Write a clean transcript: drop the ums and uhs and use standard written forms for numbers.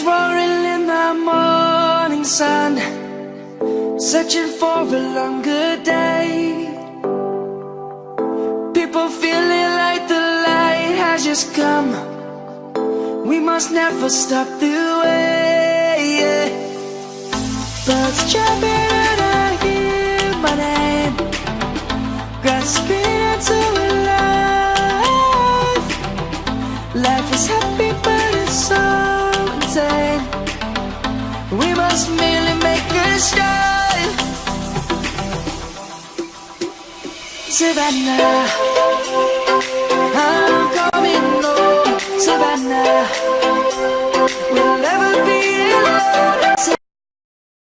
roaring in the morning sun, searching for a longer day. People feeling like the light has just come. We must never stop the way, yeah. Birds jumping and I hear my name, grasping into a life. Life is happy but it's so insane. We must merely make a start. Savannah,